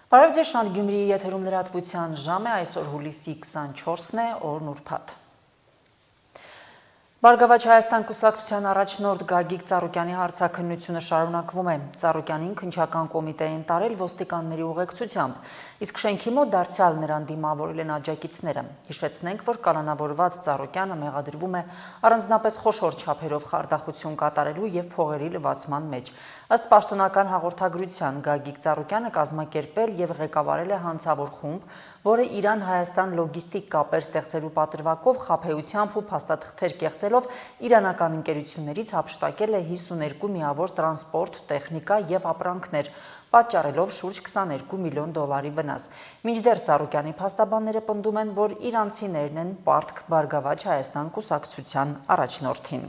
Բարև ձեզ, Շանթ Գյումրիի եթերում լրատվության ժամ է, այսօր հուլիսի 24-ն է, օրն ուրբաթ։ Բարգավաճ Հայաստան կուսակցության առաջնորդ Գագիկ Ծառուկյանի հարցաքննությունը շարունակվում է։ Ծառուկյանին քննչական կոմիտե են տարել ոստիկանների ուղեկցությամբ, իսկ շենքի մոտ դարձյալ նրան դիմավորել են աջակիցները։ Հիշեցնենք, որ կալանավորված Ծառուկյանը մեղադրվում է առանձնապես խոշոր չափերով խարդախություն կատարելու եւ փողերի լվացման մեջ։ Ըստ պաշտոնական հաղորդագրության Գագիկ Ծառուկյանը կազմակերպել եւ ղեկավարել է հանցավոր խումբ, որը Իրան-Հայաստան լոգիստիկ կապեր ստեղծելու պատրվակով խաբեությամբ ու փաստաթղթեր կեղծելով իրանական ընկերություններից հափշտակել է 52 միավոր տրանսպորտ, տեխնիկա եւ ապրանքներ, պատճառելով շուրջ 22 միլիոն դոլարի վնաս։ Մինչդեռ Ծառուկյանի փաստաբանները պնդում են, որ իրանցիներն են պարտք Բարգավաճ Հայաստան կուսակցության առաջնորդին։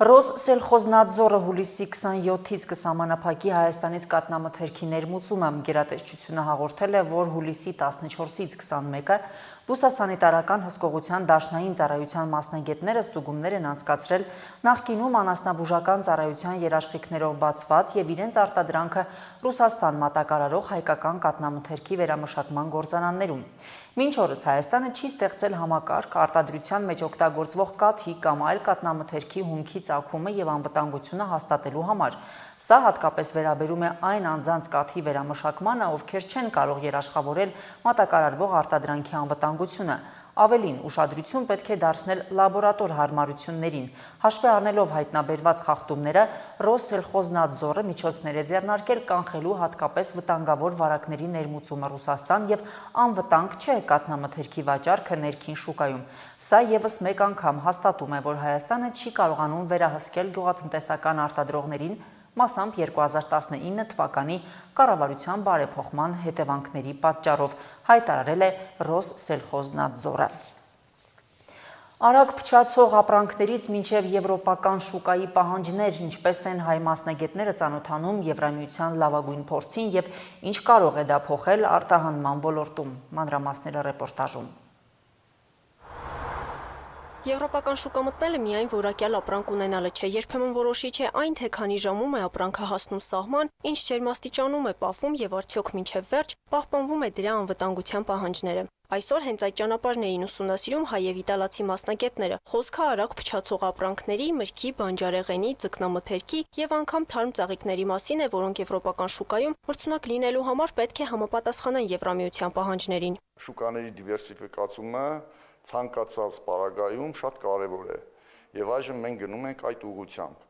Ռոսսելխոզնադզորը հուլիսի 27-ից կսահմանափակի Հայաստանից կաթնամթերքի ներմուծումը։ Գերատեսչությունը հաղորդել է, որ հուլիսի 14-ից 21-ը բուսասանիտարական հսկողության դաշնային ծառայության մասնագետները ստուգումներ են անցկացրել նախկինում անասնաբուժական ծառայության երաշխիքներով բացված եւ իրենց արտադրանքը Ռուսաստան մատակարարող հայկական կաթնամթերքի վերամշակման գործարաններում։ Մինչ օրս Հայաստանը չի ստեղծել համակարգ արտադրության մեջ օգտագործվող կաթի կամ այլ կաթնամթերքի հումքի ծագումը եւ անվտանգությունը հաստատելու համար։ Սա հատկապես վերաբերում է այն անձանց կաթի վերամշակմանը, ովքեր չեն կարող երաշխավորել մատակարարվող արտադրանքի անվտանգությունը։ Ավելին, ուշադրություն պետք է դարձնել լաբորատոր հարմարություններին։ Հաշվի առնելով հայտնաբերված խախտումները, Ռոսսելխոզնադզորը միջոցներ է ձեռնարկել կանխելու հատկապես վտանգավոր վարակների ներմուծումը Ռուսաստան եւ անվտանգ չէ կաթնամթերքի վաճառքը ներքին շուկայում։ Սա եւս մեկ անգամ հաստատում է, որ Հայաստանը չի կարողանում վերահսկել գյուղատնտեսական արտադրողներին, մասամբ 2019 թվականի կառավարության բարեփոխման հետևանքների պատճառով, հայտարարել է Ռոսսելխոզնադզորը։ Արագ փչացող ապրանքներից մինչև եվրոպական շուկայի պահանջներ, ինչպես են հայ մասնագետները ծանոթանում Եվրամիության լավագույն փորձին եւ ինչ կարող է դա փոխել արտահանման ոլորտում։ Մանրամասները ռեպորտաժում։ Եվրոպական շուկա մտնելը միայն որակյալ ապրանք ունենալը չէ, երբեմն որոշիչ է այն, թե քանի ժամում է ապրանքը հասնում սահման, ինչ ջերմաստիճանում է պահվում եւ արդյոք մինչեւ վերջ պահպանվում է դրա անվտանգության պահանջները։ Այսօր հենց այդ ճանապարհն էին ուսումնասիրում հայ եւ իտալացի մասնագետները։ Խոսքը արագ փչացող ապրանքների, մրգի, բանջարեղենի, ձկնամթերքի եւ անգամ թարմ ծաղիկների մասին է, որոնք եվրոպական շուկայում մրցունակ լինելու համար պետք է համապատասխանեն Եվրամիության պահանջներին։ Շուկաների դիվերսիֆիկացումը ցանկացած պարագայում շատ կարևոր է եւ այժմ մենք գնում ենք այդ ուղղությամբ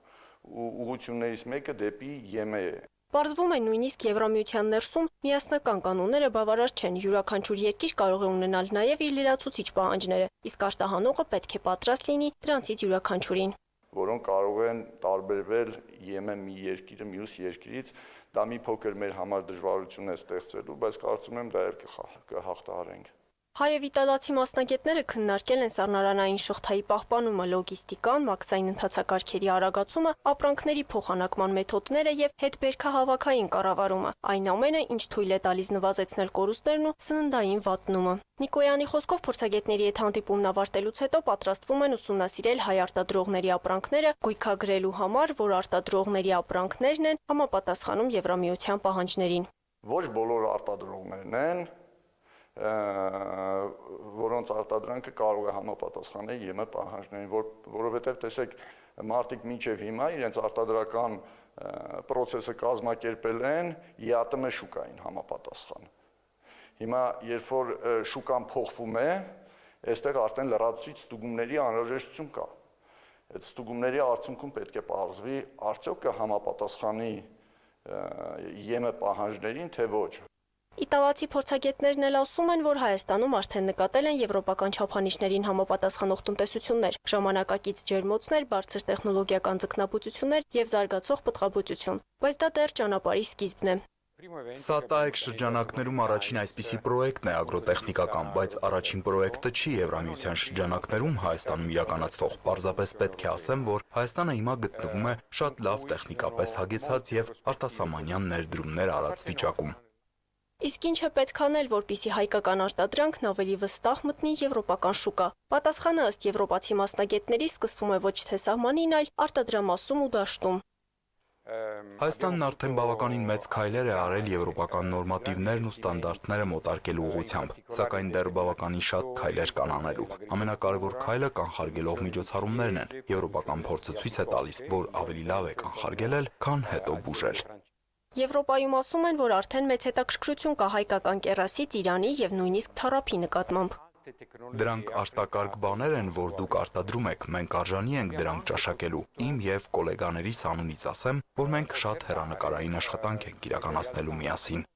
ու ուղղություններից մեկը դեպի ԵՄ է։ Պարզվում է նույնիսկ Եվրամիության ներսում միասնական կանոնները բավարար չեն, յուրաքանչյուր երկիր կարող է ունենալ նաեւ իր լրացուցիչ պահանջները, իսկ արտահանողը պետք է պատրաստ լինի դրանցից յուրաքանչյուրին, որոնք կարող են տարբերվել ԵՄ մի երկիրը մյուս երկրից, դա մի փոքր մեր համար դժվարություն է ստեղծելու, բայց կարծում եմ դա էլ կհաղթահարենք։ Հայ եւ իտալացի մասնագետները քննարկել են սառնարանային շղթայի պահպանումը, լոգիստիկան, մաքսային ընթացակարգերի արագացումը, ապրանքների փոխանակման մեթոդները եւ հետբերքահավաքային կառավարումը։ Այն ամենը, ինչ թույլ է տալիս նվազեցնել կորուստներն ու սննդային վատնումը։ Նիկոյանի խոսքով փորձագետների հետ հանդիպումն ավարտելուց հետո պատրաստվում են ուսումնասիրել հայ արտադրողների ապրանքները, գույքագրելու համար, որ արտադրողների ապրանքներն են համապատասխանում Եվրամիության պահանջներին։ Ոչ բոլոր արտադրողներն են որոնց արտադրանքը կարող է համապատասխանել ԵՄ պահանջներին, որովհետև տեսեք, մարդիկ մինչև հիմա իրենց արտադրական process-ը կազմակերպել են ԵԱՏՄ շուկային համապատասխան։ Հիմա, երբ որ շուկան փոխվում է, այստեղ արդեն լրացուցիչ ստուգումների անհրաժեշտություն կա։ Այդ ստուգումների արդյունքում պետք է պարզվի, արդյոք կհամապատասխանի ԵՄ պահանջներին, թե ոչ։ Իտալացի փորձագետներն էլ ասում են, որ Հայաստանում արդեն նկատել են եվրոպական չափանիշներին համապատասխանող տնտեսություններ, ժամանակակից ջերմոցներ, բարձր տեխնոլոգիական ձկնաբուծություններ եւ զարգացող պտղաբուծություն, բայց դա դեռ ճանապարհի սկիզբն է։ Սա տայեք շրջանակներում առաջին այսպիսի պրոյեկտն է ագրոտեխնիկական, բայց առաջին պրոյեկտը չի Եվրամիության շրջանակներում Հայաստանում իրականացվող։ Պարզապես պետք է ասեմ, որ Հայաստանը հիմա գտնվում է շատ լավ տեխնիկապես հագեցած եւ արտասահմանյան ներդրումներ արած վիճակում։ Իսկ ինչ է պետք անել, որպեսզի հայկական արտադրանքն ավելի վստահ մտնի եվրոպական շուկա։ Պատասխանը ըստ եվրոպացի մասնագետների սկսվում է ոչ թե սահմանին, այլ արտադրամասում ու դաշտում։ Հայաստանն արդեն բավականին մեծ քայլեր է արել եվրոպական նորմատիվներն ու ստանդարտները մոտարկելու ուղղությամբ, սակայն դեռ բավականին շատ քայլեր կան անելու։ Ամենակարևոր քայլը կանխարգելող միջոցառումներն են։ Եվրոպական փորձը ցույց է տալիս, որ ավելի լավ է կանխարգելել, քան հետո բուժել։ Եվրոպայում ասում են, որ արդեն մեծ հետաքրքրություն կա հայկական կեռասից, Իրանի եւ նույնիսկ թարափի նկատմամբ։ Դրանք արտակարգ բաներ են, որ դուք արտադրում եք, մենք արժանի ենք դրանք ճաշակելու։ Իմ եւ գոլեգաներիս անունից ասեմ, որ մենք շատ հեռանկարային աշխատանք ենք իրականացնելու միասին։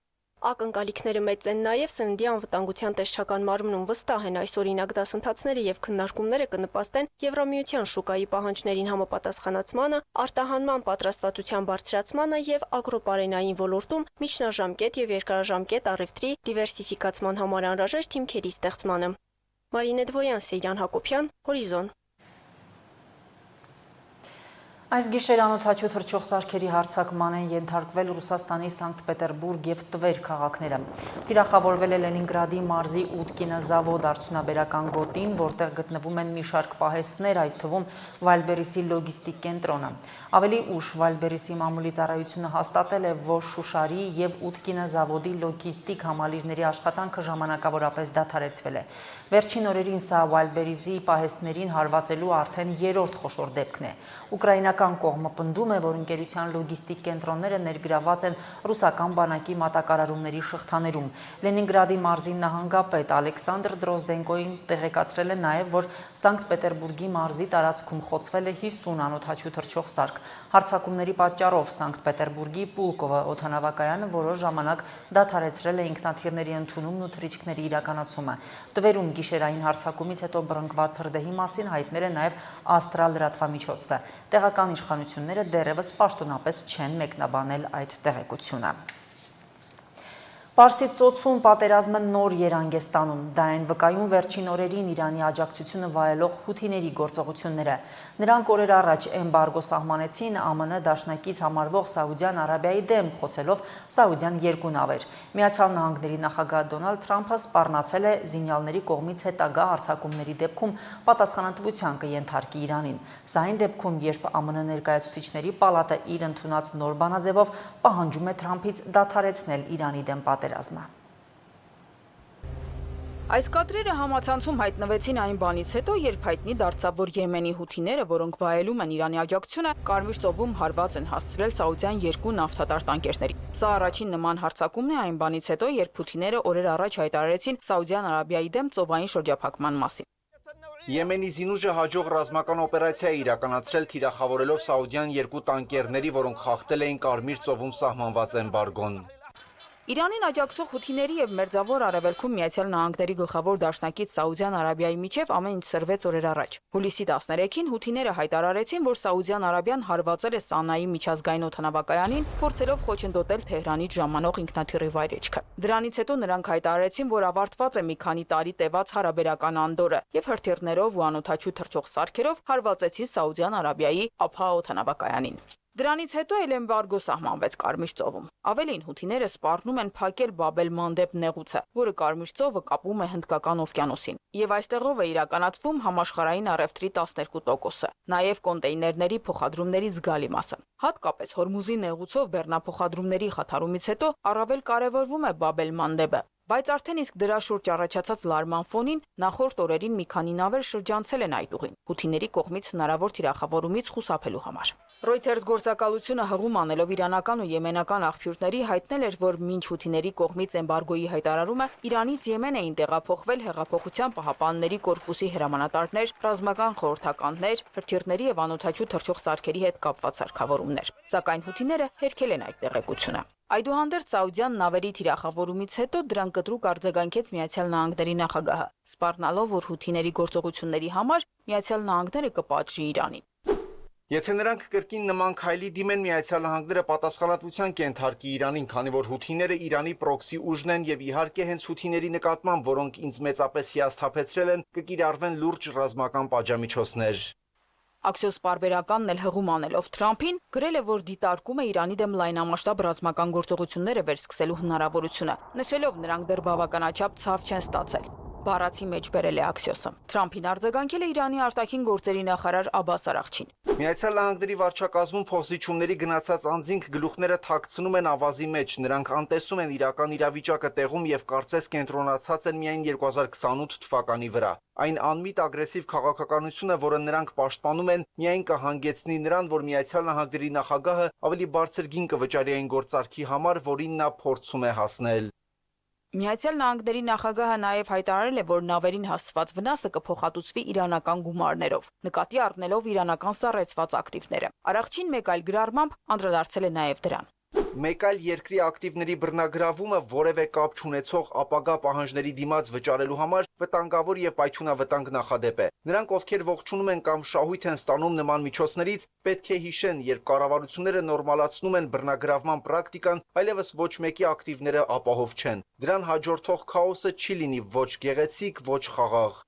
Ակնկալիքները մեծ են նաև սննդի անվտանգության տեսչական մարմնում վստահ են այս օրինակ դասընթացները եւ քննարկումները կնպաստեն Եվրամիության շուկայի պահանջներին համապատասխանացմանը, արտահանման պատրաստվածության բարձրացմանը եւ ագրոպարենային ոլորտում միջնաժամկետ եւ երկարաժամկետ առևտրի դիվերսիֆիկացման համար անհրաժեշտ հիմքերի ստեղծմանը։ Մարինե Դվոյան, Սեյրան Հակոբյան, Հորիզոն։ Այս գիշեր անօդաչու թռչող սարքերի հարձակման են ենթարկվել Ռուսաստանի Սանկտ Պետերբուրգ եւ Տվեր քաղաքները։ Թիրախավորվել է Լենինգրադի մարզի Ուտկինազավոդ արդյունաբերական գոտին, որտեղ գտնվում են մի շարք պահեստներ, այդ թվում Վալբերիսի լոգիստիկ կենտրոնը։ Ավելի ուշ Վալբերիսի մամուլի ծառայությունը հաստատել է, որ Շուշարի եւ Ուտկինազավոդի լոգիստիկ համալիրների աշխատանքը ժամանակավորապես դադարեցվել է։ Վերջին օրերին սա Վալբերիսի պահեստներին հարվածելու արդեն երրորդ խոշոր դեպքն է։ Ուկրաինական կողմը պնդում է, որ ընկերության լոգիստիկ կենտրոնները ներգրաված են ռուսական բանակի մատակարարումների շղթաներում։ Լենինգրադի մարզի նահանգապետ Ալեքսանդր Դրոզդենկոին տեղեկացրել է նաև, որ Սանկտ Պետերբուրգի մարզի տարածքում խոցվել է 50 անօդաչու թռչող սարք։ Հարձակումների պատճառով Սանկտ Պետերբուրգի Պուլկովը օդանավակայանը որոշ ժամանակ դադարեցրել է ինքնաթիռների ընդունումն ու թռիչքների իրականացումը։ Տվերում գիշերային հարձակումից հետո բռնկված հրդեհի մասին հայտնել է նաև Աստրալ լրատվամիջոցը։ Տեղական իշխանությունները դեռևս պաշտոնապես չեն մեկնաբանել այդ տեղեկությունը։ Պարսից ծոցում պատերազմը նոր երանգ է ստանում, դա են վկայում վերջին օրերին Իրանի աջակցությունը վայելող հութիների գործողությունները։ Նրանք օրեր առաջ էմբարգո սահմանեցին ԱՄՆ դաշնակից համարվող Սաուդյան Արաբիայի դեմ, խոցելով Սաուդյան երկու նավեր։ Միացյալ Նահանգների նախագահ Դոնալդ Թրամփը սպառնացել է զինյալների կողմից հետագա հարձակումների դեպքում պատասխանատվության կենթարկի Իրանին։ Սա այն դեպքում, երբ ԱՄՆ ներկայացուցիչների պալատը իր ընդունած նոր բանաձևով պահանջում է Թրամփից դադարեցնել Իրանի դեմ պատերազմը։ Այս կադրերը համացանցում հայտնվեցին այն բանից հետո, երբ հայտնի դարձավ, որ Եմենի հութիները, որոնք վայելում են Իրանի աջակցությունը, Կարմիր ծովում հարված են հասցրել Սաուդյան երկու նավթատար տանկերների։ Սա առաջին նման հարձակումն է այն բանից հետո, երբ հութիները օրեր առաջ հայտարարեցին Սաուդյան Արաբիայի դեմ ծովային շրջափակման մասին։ Եմենի զինուժը հաջող ռազմական օպերացիա է իրականացրել թիրախավորելով Սաուդյան երկու տանկերների, որոնք խախտել էին Կարմիր ծովում սահմանված էմբարգոն։ Իրանին աջակցող հութիների եւ Մերձավոր Արևելքում Միացյալ Նահանգների գլխավոր դաշնակից Սաուդյան Արաբիայի միջև ամեն ինչ սրվեց օրեր առաջ։ Հուլիսի 13-ին հութիները հայտարարեցին, որ Սաուդյան Արաբիան հարվածել է Սանայի միջազգային օդանավակայանին, փորձելով խոչընդոտել Թեհրանից ժամանող ինքնաթիռի վայրեջքը։ Դրանից հետո նրանք հայտարարեցին, որ ավարտված է մի քանի տարի տևած հարաբերական անդորը եւ հրթիռներով ու անօդաչու թռչող սարքերով հարվածեցին Սաուդյան Արաբիայի Աբհա օդանավակայանին։ Դրանից հետո էլ էմբարգո սահմանվեց Կարմիր ծովում։ Ավելին, հութիները սպառնում են փակել Բաբ-էլ-Մանդեբ նեղուցը, որը Կարմիր ծովը կապում է Հնդկական օվկիանոսին։ Եվ այստեղով է իրականացվում համաշխարհային առևտրի 12%-ը, նաև կոնտեյներների փոխադրումների զգալի մասը։ Հատկապես Հորմուզի նեղուցով բեռնափոխադրումների խաթարումից հետո առավել կարևորվում է Բաբ-էլ-Մանդեբը։ Բայց արդեն իսկ դրա շուրջ առաջացած լարման ֆոնին նախորդ օրերին մի քանի նավեր շրջանցել են այդ ուղին, հութիների կողմից հնարավոր թիրախավորումից խուսափելու համար։ Reuters գործակալությունը հղում անելով իրանական ու եմենական աղբյուրների հայտնել էր, որ մինչ հութիների կողմից էմբարգոյի հայտարարումը Իրանից Եմեն էին տեղափոխվել Հեղափոխության պահապանների կորպուսի հրամանատարներ, ռազմական խորհրդականներ, հրթիռների եւ անօդաչու թռչող սարքերի հետ կապված սարքավորումներ։ Սակայն հութիները հերքել են այդ տեղեկությունը։ Այդուհանդերձ Սաուդյան նավերի թիրախավորումից հետո դրան կտրուկ արձագանքեց Միացյալ Նահանգների նախագահը, սպառնալով, որ հութիների գործողությունների համար Միացյալ Նահանգները կպատժի Իրանին։ Եթե նրանք կրկին նման քայլի դիմեն, Միացյալ Նահանգները պատասխանատվության կենթարկի Իրանին, քանի որ հութիները Իրանի պրոքսի ուժն են եւ իհարկե հենց հութիների նկատմամբ, որոնք ինձ մեծապես հիասթափեցրել են, կկիրառվեն լուրջ ռազմական պատժամիջոցներ։ Աքսիոս պարբերականն էլ հղում անելով Թրամփին գրել է, որ դիտարկում է Իրանի դեմ լայնամասշտաբ ռազմական գործողությունները վերսկսելու հնարավորությունը, նշելով նրանք դեռ բավականաչափ ցավ չեն ստացել։ բառացի մեջ բերել է Axios-ը։ Թրամփին արձագանքել է Իրանի արտաքին գործերի նախարար Աբբաս Արաղչին։ Միացյալ Նահանգների վարչակազմում փոխզիջումների գնացած անձինք գլուխները թաքցնում են ավազի մեջ, նրանք անտեսում են իրական իրավիճակը տեղում եւ կարծես կենտրոնացած են միայն 2028 թվականի վրա։ Այն անմիտ ագրեսիվ քաղաքականությունը, որը նրանք պաշտպանում են, միայն կհանգեցնի նրան, որ Միացյալ Նահանգների նախագահը ավելի բարձր գին կվճարի այն գործարքի համար, որին նա փորձում է հասնել։ Միացյալ Նահանգների նախագահը նաև հայտարարել է, որ նավերին հասցված վնասը կփոխհատուցվի իրանական գումարներով, նկատի առնելով իրանական սառեցված ակտիվները։ Արաղչին մեկ այլ գրառմամբ անդրադարձել է նաև դրան։ Մեկ այլ երկրի ակտիվների բռնագրավումը որևէ կապ չունեցող ապագա պահանջների դիմաց վճարելու համար վտանգավոր եւ պայթյունավտանգ նախադեպ է։ Նրանք, ովքեր ողջունում են կամ շահույթ են ստանում նման միջոցներից, պետք է հիշեն, երբ կառավարությունները նորմալացնում են բռնագրավման պրակտիկան, այլևս ոչ մեկի ակտիվները ապահով չեն։ Դրան հաջորդող քաոսը չի լինի ոչ գեղեցիկ, ոչ խաղաղ։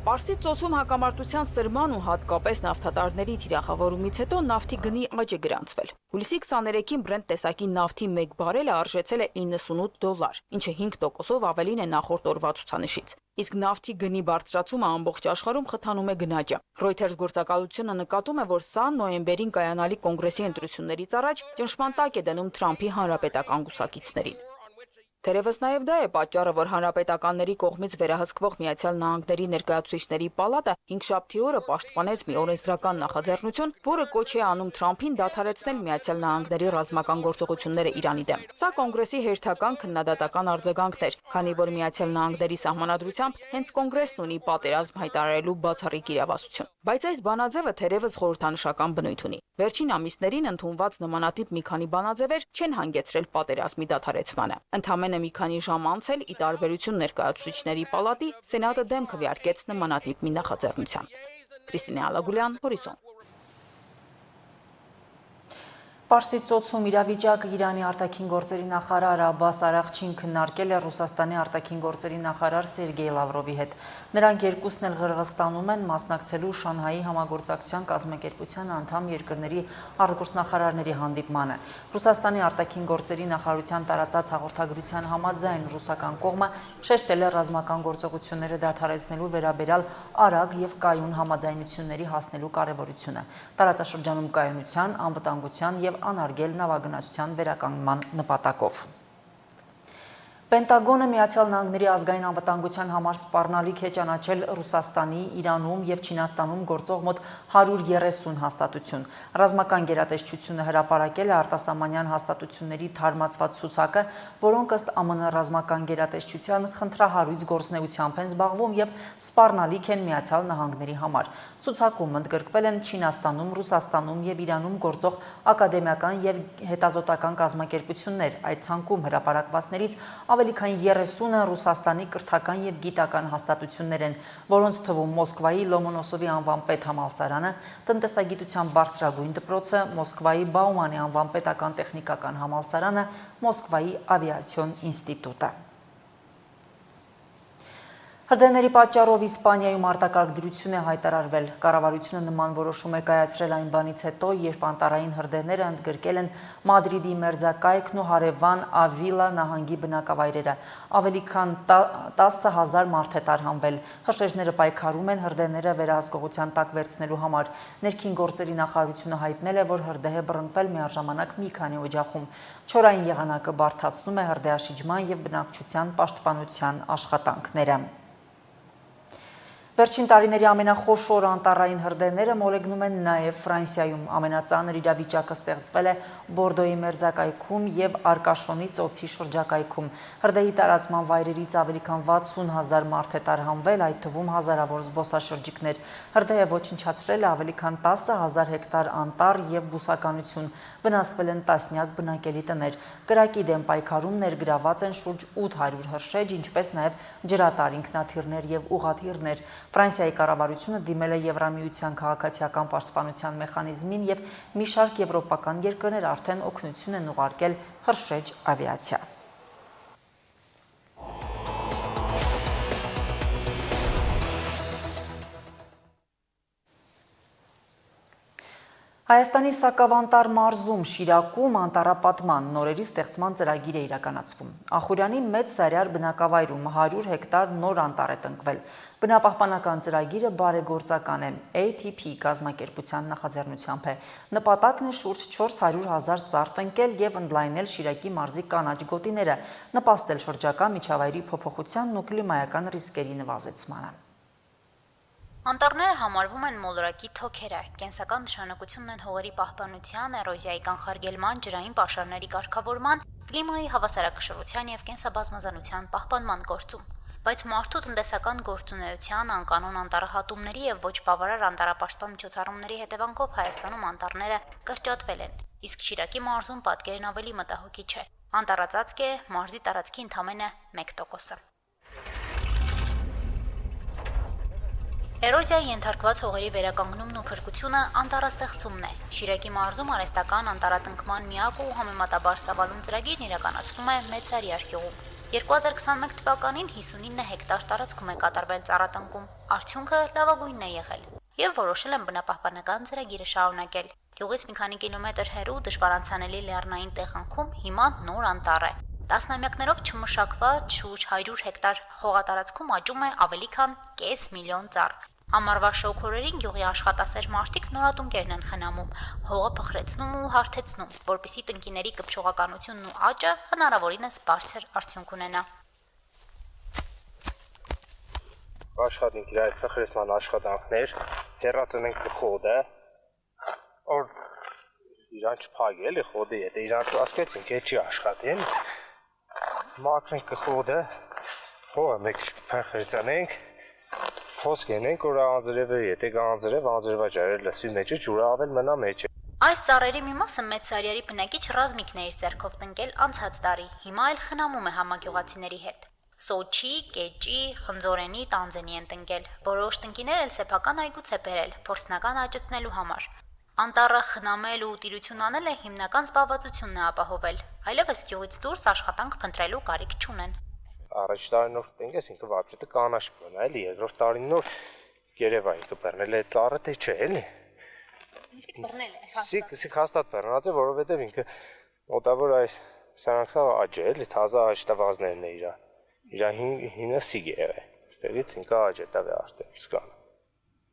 Պարսից ծոցում հակամարտության սրման ու հատկապես նավթատարների թիրախավորումից հետո նավթի գնի աճ է գրանցվել։ Հուլիսի 23-ին Brent տեսակի նավթի 1 բարելը արժեցել է $98, ինչը 5%-ով ավելին է նախորդ օրվա ցուցանիշից։ Իսկ նավթի գնի բարձրացումը ամբողջ աշխարհում խթանում է գնաճը։ Reuters գործակալությունը նկատում է, որ սա նոյեմբերին կայանալի կոնգրեսի ընտրություններից առաջ ճնշման տակ է դնում Թրամփի հանրապետական կուսակիցներին։ Թերևս նաև դա է պատճառը, որ հանրապետականների կողմից վերահսկվող Միացյալ Նահանգների ներկայացուցիչների պալատը հինգշաբթի օրը պաշտպանեց մի օրենսդրական նախաձեռնություն, որը կոչ է անում Թրամփին դադարեցնել Միացյալ Նահանգների ռազմական գործողությունները Իրանի դեմ։ Սա կոնգրեսի հերթական քննադատական արձագանքն էր, քանի որ Միացյալ Նահանգների սահմանադրությամբ հենց կոնգրեսն ունի պատերազմ հայտարարելու բացառիկ իրավասություն։ Բայց այս բանաձևը թերևս խորհրդանշական բնույթ ունի։ Վերջին ամիսներին ընդունված նմանատիպ մի քանի բանաձևեր չեն հանգեցրել պատերազմի դադարեցմանը։ Ընդամենը մի քանի ժամ անց էլ, ի տարբերություն ներկայացուցիչների պալատի, Սենատը դեմ քվեարկեց նմանատիպ մի նախաձեռնության։ Քրիստինե Ալագուլյան, Հորիզոն։ Պարսից ծոցում իրավիճակը Իրանի արտաքին գործերի նախարար Աբբաս Արաղչին քննարկել է Ռուսաստանի արտաքին գործերի նախարար Սերգեյ Լավրովի հետ։ Նրանք երկուսն էլ Ղրղստանում են մասնակցելու Շանհայի համագործակցության կազմակերպության անդամ երկրների արտգործնախարարների հանդիպմանը։ Ռուսաստանի արտաքին գործերի նախարարության տարածած հաղորդագրության համաձայն ռուսական կողմը շեշտել է ռազմական գործողությունները դադարեցնելու վերաբերյալ արագ եւ կայուն համաձայնությունների հասնելու կարեւորությունը։ Տարածաշրջանում կայունության, անվտանգության եւ անարգել նավագնացության վերականգնման նպատակով։ Պենտագոնը Միացյալ Նահանգների ազգային անվտանգության համար սպառնալիք է ճանաչել Ռուսաստանի, Իրանում եւ Չինաստանում գործող մոտ 130 հաստատություն։ Ռազմական գերատեսչությունը հրապարակել է արտասահմանյան հաստատությունների թարմացված ցուցակը, որոնք ըստ ԱՄՆ ռազմական գերատեսչության խնդրահարույց գործունեությամբ են զբաղվում եւ սպառնալիք են Միացյալ Նահանգների համար։ Ցուցակում ընդգրկվել են Չինաստանում, Ռուսաստանում եւ Իրանում գործող ակադեմիական եւ հետազոտական կազմակերպություններ։ Այդ ցանկում հրապարակվածներից ավելի քան 30-ը Ռուսաստանի կրթական եւ գիտական հաստատություններ են, որոնց թվում Մոսկվայի Լոմոնոսովի անվան պետհամալսարանը, տնտեսագիտության բարձրագույն դպրոցը, Մոսկվայի Բաումանի անվան պետական տեխնիկական համալսարանը, Մոսկվայի ավիացիոն ինստիտուտը։ Հրդեհների պատճառով Իսպանիայում արտակարգ դրություն է հայտարարվել։ Կառավարությունը նման որոշում է կայացրել այն բանից հետո, երբ անտարային հրդեհները ընդգրկել են Մադրիդի մերձակայքն ու հարևան Ավիլա նահանգի բնակավայրերը։ Ավելի քան 10,000 մարդ է տարհանվել։ Հրշեջները պայքարում են հրդեհները վերահսկողության տակ վերցնելու համար։ Ներքին գործերի նախարարությունը հայտնել է, որ հրդեհ է բռնկվել միաժամանակ մի քանի օջախում։ Չորային եղանակը բարդացնում է հրդեհաշիջման եւ բնակչության պաշտպանության աշխատանքները։ Վերջին տարիների ամենախոշոր անտառային հրդեհները մոլեգնում են նաև Ֆրանսիայում։ Ամենածանր իրավիճակը ստեղծվել է Բորդոյի մերձակայքում եւ Արկաշոնի ծոցի շրջակայքում։ Հրդեհի տարածման վայրերից ավելի քան 60,000 մարդ է տարհանվել, այդ թվում հազարավոր զբոսաշրջիկներ։ Հրդեհը ոչնչացրել է ավելի քան 10,000 հեկտար անտառ եւ բուսականություն։ Վնասվել են տասնյակ բնակելի տներ։ Կրակի դեմ պայքարում ներգրաված են շուրջ 800 հրշեջ, ինչպես նաև ջրատար ինքնաթիռներ եւ ուղաթիռներ։ Ֆրանսիայի կառավարությունը դիմել է Եվրամիության քաղաքացիական պաշտպանության մեխանիզմին եւ մի շարք եվրոպական երկրներ արդեն օգնություն են ուղարկել հրշեջ ավիացիա։ Հայաստանի Սակավանտար մարզում Շիրակում անտառապատման նորերի ստեղծման ծրագիր է իրականացվում։ Ախուրյանի մեծ Սարյար բնակավայրում 100 հեկտար նոր անտառ է տնկվել։ Բնապահպանական ծրագիրը բարեգործական է, ATP կազմակերպության նախաձեռնությամբ է։ Նպատակն է շուրջ 400,000 ծառ տնկել եւ ընդլայնել Շիրակի մարզի կանաչ գոտիները, նպաստել շրջակա միջավայրի փոփոխությանն ու կլիմայական ռիսկերի նվազեցմանը։ Անտառները համարվում են մոլորակի թոքերը, կենսական նշանակություն ունեն հողերի պահպանության, էրոզիայի կանխարգելման, ջրային պաշարների կարգավորման, կլիմայի հավասարակշռության եւ կենսաբազմազանության պահպանման գործում։ Բայց մարդու տնտեսական գործունեության, անկանոն անտառահատումների եւ ոչ բավարար անտառապաշտպան միջոցառումների հետևանքով Հայաստանում անտառները կրճատվել են, իսկ Շիրակի մարզում պատկերն ավելի մտահոգիչ է։ Անտառածածկ է մարզի տարածքի ընդամենը 1%-ը։ Էրոզիայի ենթարկված հողերի վերականգնումն ու փրկությունը անտառաստեղծումն է։ Շիրակի մարզում արհեստական անտառատնկման միակ ու համեմատաբար ծավալուն ծրագիրն իրականացվում է Մեծ Սարյար գյուղում։ 2021 թվականին 59 հեկտար տարածքում է կատարվել ծառատնկում։ Արդյունքը լավագույնն է եղել եւ որոշել են բնապահպանական ծրագիրը շարունակել։ Գյուղից մի քանի կիլոմետր հեռու դժվարանցանելի լեռնային տեղանքում հիմա նոր անտառ է։ Տասնամյակներով չմշակված շուրջ 100 հեկտար հողատարածքում աճում է ավելի քան 500,000 ծառ։ Ամառվա շոգորերին գյուղի աշխատասեր մարդիկ նորատունկերն են խնամում, հողը փխրեցնում ու հարթեցնում, որպեսզի տնկիների կպչողականությունն ու աճը հնարավորինս բարձր արդյունք ունենա։ Աշխատենք իր փխրեցման աշխատանքներ, հեռացնենք խոդը, որ իրան չփագի էլի խոդի հետ, իրան ասկեցինք, է չի աշխատեն։ Մաքրենք խոդը, հողը մեկ փխրեցնենք, խոսքենք, որ անձրևը եթե գանձրև, անձրևաճարը լսի մեջը ջուրը ավել մնա մեջը։ Այս ծառերի մի մասը Մեծ Սարյարի բնակիչ Ռազմիկն է իր ձեռքով տնկել անցած տարի, հիմա էլ խնամում է համագյուղացիների հետ։ Սոչի, կեճի, խնձորենի, տանձենի են տնկել։ Որոշ տնկիներ էլ սեփական այգուց է բերել, փորձնական աճեցնելու համար։ Անտառը խնամել ու տիրություն անել է հիմնական զբաղվածությունն է ապահովել, այլևս գյուղից դուրս աշխատանք փնտրելու կարիք չունեն։ Առաջ տարին նոր տնկես ինքը վապետը կանաշ կմնա էլի, երկրորդ տարին նոր Երևա ինքը բռնել է ծառը թե չէ էլի։ Բռնել է, հա։ Սիկ հաստատ բռնած է, որովհետև ինքը մոտավոր այս սրանքսա աճ է էլի, թազա աշտավազներն է իր հինը սիգ է եղել։ Ստեղից ինքը աճ է տավե արդեն սկան։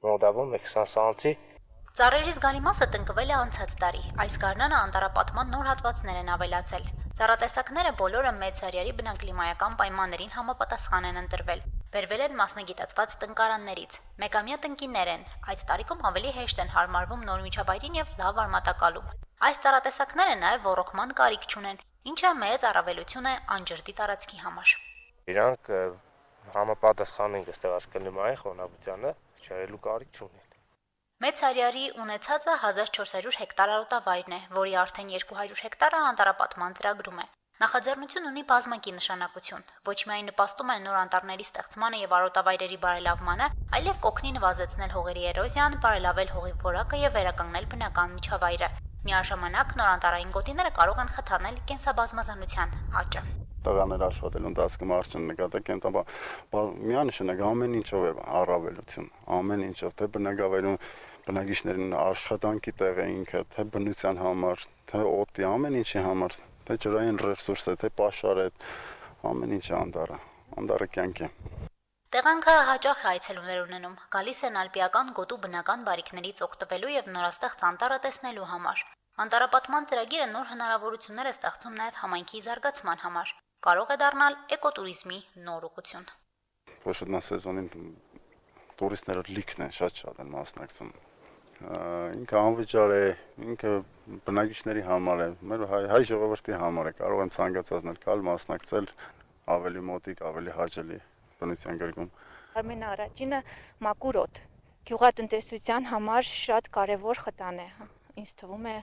Մոտավոր 20 սանցի։ Ծառերի զգալի մասը տնկվել է անցած տարի։ Այս գարնանը անտառապատման նոր հատվածներ են ավելացել։ Ծառատեսակները բոլորը Մեծ Սարյարի բնակլիմայական պայմաններին համապատասխան են ընտրվել։ Բերվել են մասնագիտացված տնկարաններից։ Մեկամյա տնկիներ են։ Այդ տարիքում ավելի հեշտ են հարմարվում նոր միջավայրին եւ լավ արմատակալում։ Այս ծառատեսակները նաեւ ոռոգման կարիք չունեն, ինչը մեծ առավելություն է անջրդի տարածքի համար։ Իրանք համապատասխան են ստեղած կլիմայի խոնավությանը, չարելու կարիք չունեն։ Մեծ Սարյարի ունեցածը 1400 հեկտար արոտավայրն է, որի արդեն 200 հեկտարը անտառապատման ծրագրում է։ Նախաձեռնություն ունի բազմակի նշանակություն։ Ոչ միայն նպաստում է նոր անտառների ստեղծմանը եւ արոտավայրերի բարելավմանը, այլև կօգնի նվազեցնել հողերի էրոզիան, բարելավել հողի որակը եւ վերականգնել բնական միջավայրը։ Միաժամանակ նոր անտառային գոտիները կարող են խթանել կենսաբազմազանության աճը։ Տղաներ աշխատելու ընթացքում արդեն նկատեք են, միանշանակ ամեն ինչով է առավելություն, ամեն ինչով, թե բնակավայրում բնակիչներին աշխատանքի տեղ է ինքը, թե բնության համար, թե օդի, ամեն ինչի համար, թե ջրային ռեսուրս է, թե պաշար է, ամեն ինչը անտառը կյանք է։ Տեղանքը հաճախ է այցելուներ ունենում, գալիս են ալպիական գոտու բնական բարիքներից օգտվելու եւ նորաստեղծ անտառը տեսնելու համար։ Անտառապատման ծրագիրը նոր հնարավորություններ է ստեղծում նաեւ համայնքի զարգացման համար։ Կարող է դառնալ էկոտուրիզմի նոր ուղղություն։ Փոշոտնա սեզոնին տուրիստները լիքն են շատ են մասնակցում։ Ինքը անվճար է, ինքը բնակիչների համար է, մեր հայ ժողովրդի համար է, կարող են ցանկացածներ կալ մասնակցել ավելի մոտիկ, ավելի հաճելի բնության գրկում։ Ամենաառաջինը մաքուր օդ։ Գյուղատնտեսության համար շատ կարևոր խտան է։ Ինձ թվում է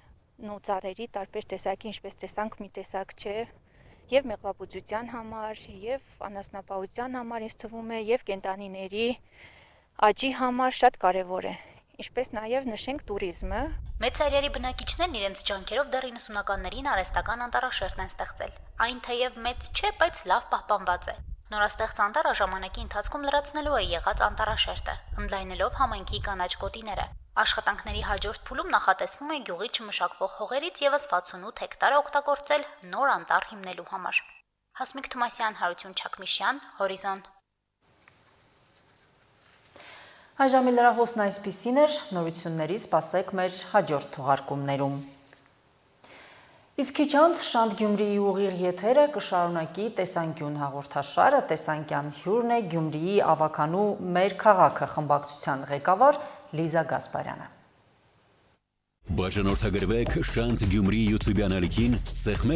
ծառերի տարբեր տեսակի, ինչպես տեսանք, մի տեսակ չէ, եւ մեղվաբուծության համար, եւ անասնապահության համար ինձ թվում է, եւ կենտանիների աճի համար շատ կարեւոր է, ինչպես նաեւ նշենք туриզմը։ Մեծ Սարյարի բնակիչներն իրենց ջանքերով դեռ 90-ականներին արհեստական անտառաշերտ են ստեղծել։ Այն թեև մեծ չէ, բայց լավ պահպանված է։ Նորաստեղծ անտառը ժամանակի ընթացքում լրացնելու է եղած անտառաշերտը, ընդլայնելով համայնքի կանաչ գոտիները։ Աշխատանքների հաջորդ փուլում նախատեսվում է գյուղի չմշակվող հողերից եւս 68 հեկտար օգտագործել նոր անտառ հիմնելու համար։ Հասմիկ Թումասյան, Հարություն Չակմիշյան, Հորիզոն։ Այժմ լրահոսն այսպիսին էր, նորությունների սպասեք մեր հաջորդ թողարկումներում։ Իսկ քիչ անց Շանթ Գյումրիի ուղիղ եթերը կշարունակի տեսանկյուն հաղորդաշարը, տեսանկյան հյուրն է Գյումրիի ավականու «Մեր քաղաքը» խմբակցության ղեկավար Լիզա Գասպարյանը։ Բաժանորդագրվեք Շանթ Գյումրի YouTube-յան ալիքին, սեղմեք